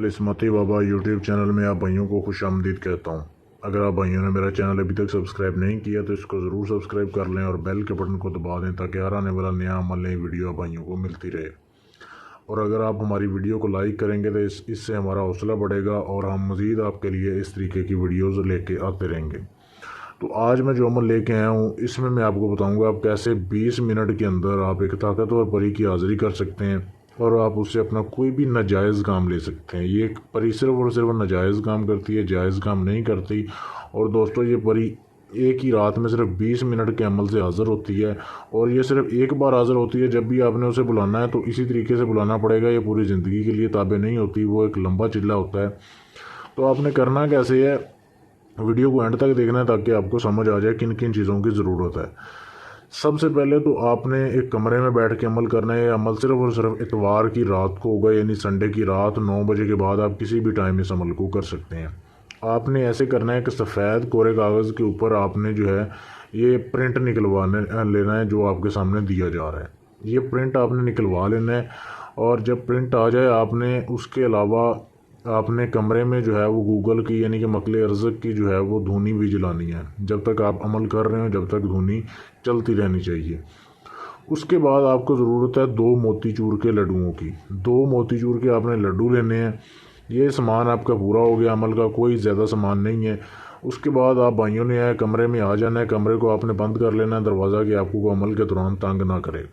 इस्मती बाबा YouTube channel में आप भाइयों को खुश आमदीद कहता हूँ। अगर आप भाइयों ने मेरा चैनल अभी तक सब्सक्राइब नहीं किया तो इसको ज़रूर सब्सक्राइब कर लें और बेल के बटन को दबा दें ताकि हर आने वाला नया अमल नई वीडियो आप भाइयों को मिलती रहे। और अगर आप हमारी वीडियो को लाइक करेंगे तो इससे हमारा हौसला बढ़ेगा और हम मज़ीद आपके लिए इस तरीके की वीडियोज़ लेके आते रहेंगे। तो आज मैं जो अमल लेके आया हूँ इसमें मैं आपको बताऊँगा आप कैसे 20 मिनट के अंदर आप एक ताकतवर परी की हाज़िरी कर सकते हैं और आप उससे अपना कोई भी नाजायज़ काम ले सकते हैं। ये परी सिर्फ और सिर्फ नाजायज़ काम करती है, जायज़ काम नहीं करती। और दोस्तों ये परी एक ही रात में सिर्फ 20 मिनट के अमल से हाज़िर होती है और ये सिर्फ एक बार हाज़िर होती है। जब भी आपने उसे बुलाना है तो इसी तरीके से बुलाना पड़ेगा, ये पूरी ज़िंदगी के लिए ताबे नहीं होती, वो एक लंबा चिल्ला होता है। तो आपने करना कैसे है, वीडियो को एंड तक देखना है ताकि आपको समझ आ जाए किन किन चीज़ों की ज़रूरत है। सबसे पहले तो आपने एक कमरे में बैठ के अमल करना है। अमल सिर्फ और सिर्फ इतवार की रात को होगा, यानी संडे की रात 9 बजे के बाद आप किसी भी टाइम इस अमल को कर सकते हैं। आपने ऐसे करना है कि सफ़ेद कोरे कागज़ के ऊपर आपने जो है ये प्रिंट निकलवाने लेना है जो आपके सामने दिया जा रहा है। ये प्रिंट आपने निकलवा लेना है और जब प्रिंट आ जाए आपने उसके अलावा आपने कमरे में जो है वो गूगल की यानी कि मकले अरज़क की जो है वो धुनी भी जलानी है। जब तक आप अमल कर रहे हो जब तक धुनी चलती रहनी चाहिए। उसके बाद आपको ज़रूरत है 2 मोतीचूर के लड्डुओं की। 2 मोतीचूर के आपने लड्डू लेने हैं। ये सामान आपका पूरा हो गया, अमल का कोई ज़्यादा सामान नहीं है। उसके बाद आप भाइयों ने आए कमरे में आ जाना है, कमरे को आपने बंद कर लेना है दरवाज़ा कि आपको अमल के दौरान तंग ना करे।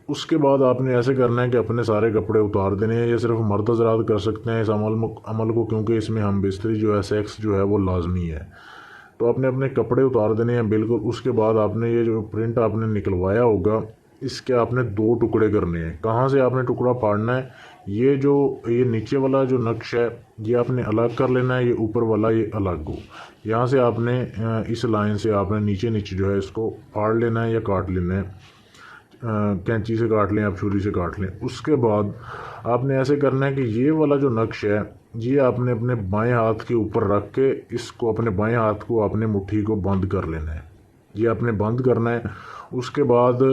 उसके बाद आपने ऐसे करना है कि अपने सारे कपड़े उतार देने हैं। ये सिर्फ मर्द हज़रात कर सकते हैं इस अमल को, क्योंकि इसमें हम बिस्तरी जो है सेक्स जो है वो लाजमी है। तो आपने अपने कपड़े उतार देने हैं बिल्कुल। उसके बाद आपने ये जो प्रिंट आपने निकलवाया होगा इसके आपने 2 टुकड़े करने हैं। कहाँ से आपने टुकड़ा फाड़ना है, ये नीचे वाला जो नक्श है ये आपने अलग कर लेना है, ये ऊपर वाला ये अलग हो। यहाँ से आपने इस लाइन से आपने नीचे नीचे जो है इसको फाड़ लेना है या काट लेना है। कैंची से काट लें, आप छुरी से काट लें। उसके बाद आपने ऐसे करना है कि ये वाला जो नक्श है ये आपने अपने बाएं हाथ के ऊपर रख के इसको अपने बाएं हाथ को अपने मुट्ठी को बंद कर लेना है। ये आपने बंद करना है। उसके बाद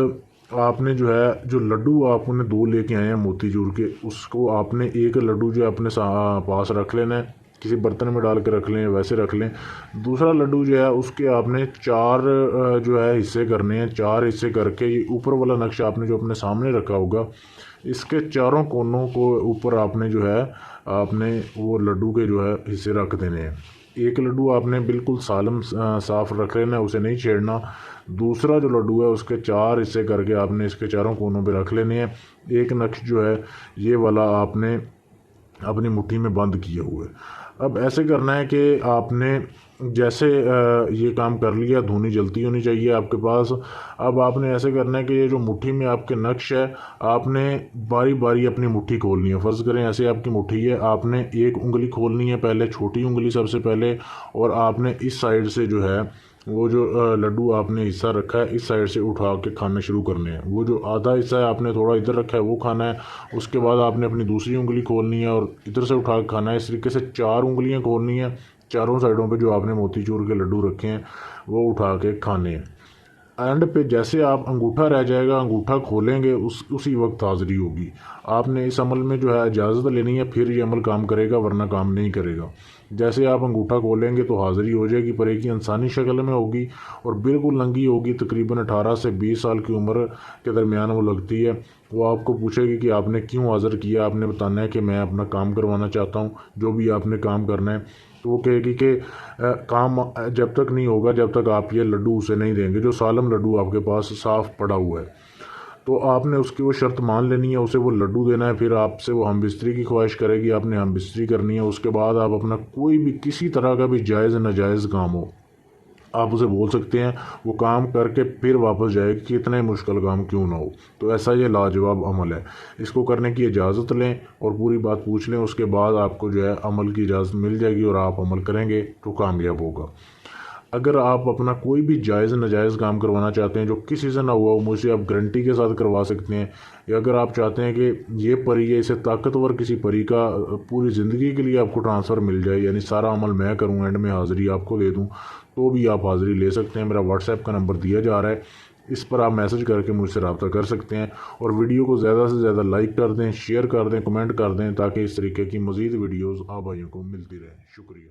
आपने जो है जो लड्डू आपने 2 लेके आए हैं मोतीचूर के, उसको आपने एक लड्डू जो है अपने पास रख लेना है, किसी बर्तन में डाल के रख लें, वैसे रख लें। दूसरा लड्डू जो है उसके आपने 4 जो है हिस्से करने हैं। 4 हिस्से करके ये ऊपर वाला नक्शा आपने जो अपने सामने रखा होगा इसके चारों कोनों को ऊपर आपने जो है आपने वो लड्डू के जो है हिस्से रख देने हैं। एक लड्डू आपने बिल्कुल साफ़ रख लेना है, उसे नहीं छेड़ना। दूसरा जो लड्डू है उसके 4 हिस्से करके आपने इसके चारों कोनों पे रख लेने हैं। एक नक्श जो है ये वाला आपने अपनी मुट्ठी में बंद किए हुए। अब ऐसे करना है कि आपने जैसे ये काम कर लिया, धुनी जलती होनी चाहिए आपके पास। अब आपने ऐसे करना है कि ये जो मुट्ठी में आपके नक्श है आपने बारी बारी अपनी मुट्ठी खोलनी है। फ़र्ज़ करें ऐसे आपकी मुट्ठी है, आपने एक उंगली खोलनी है पहले, छोटी उंगली सबसे पहले, और आपने इस साइड से जो है वो जो लड्डू आपने हिस्सा रखा है इस साइड से उठा के खाने शुरू करने हैं। वो जो आधा हिस्सा है आपने थोड़ा इधर रखा है वो खाना है। उसके बाद आपने अपनी दूसरी उंगली खोलनी है और इधर से उठा के खाना है। इस तरीके से 4 उंगलियां खोलनी है। चारों साइडों पे जो आपने मोतीचूर के लड्डू रखे हैं वो उठा के खाने हैं। एंड पे जैसे आप अंगूठा रह जाएगा, अंगूठा खोलेंगे उसी वक्त हाज़िरी होगी। आपने इस अमल में जो है इजाज़त लेनी है, फिर ये अमल काम करेगा वरना काम नहीं करेगा। जैसे आप अंगूठा खोलेंगे तो हाज़िरी हो जाएगी, परे की इंसानी शक्ल में होगी और बिल्कुल नंगी होगी। तकरीबन 18 से 20 साल की उम्र के दरमियान वो लगती है। वो आपको पूछेगी कि आपने क्यों हाज़िर किया, आपने बताना है कि मैं अपना काम करवाना चाहता हूँ, जो भी आपने काम करना है। तो वो कहेगी कि काम जब तक नहीं होगा जब तक आप ये लड्डू उसे नहीं देंगे, जो सालम लड्डू आपके पास साफ़ पड़ा हुआ है। तो आपने उसकी वो शर्त मान लेनी है, उसे वो लड्डू देना है। फिर आपसे वो हम बिस्तरी की ख्वाहिश करेगी, आपने हम बिस्तरी करनी है। उसके बाद आप अपना कोई भी किसी तरह का भी जायज़ नाजायज़ काम हो आप उसे बोल सकते हैं, वो काम करके फिर वापस जाएगी, कितना ही मुश्किल काम क्यों ना हो। तो ऐसा ये लाजवाब अमल है। इसको करने की इजाज़त लें और पूरी बात पूछ लें, उसके बाद आपको जो है अमल की इजाज़त मिल जाएगी और आप अमल करेंगे तो कामयाब होगा। अगर आप अपना कोई भी जायज़ नाजायज़ काम करवाना चाहते हैं जो किसी से ना हुआ हो, मुझसे आप गारंटी के साथ करवा सकते हैं। या अगर आप चाहते हैं कि ये परी है, इसे ताकतवर किसी परी का पूरी ज़िंदगी के लिए आपको ट्रांसफ़र मिल जाए, यानी सारा अमल मैं करूँ, एंड में हाज़िरी आपको दे दूँ, तो भी आप हाज़िरी ले सकते हैं। मेरा व्हाट्सएप का नंबर दिया जा रहा है, اس پر آپ میسج کر کے مجھ سے رابطہ کر سکتے ہیں، اور ویڈیو کو زیادہ سے زیادہ لائک کر دیں، شیئر کر دیں، کمنٹ کر دیں، تاکہ اس طریقے کی مزید ویڈیوز آپ بھائیوں کو ملتی رہیں۔ شکریہ۔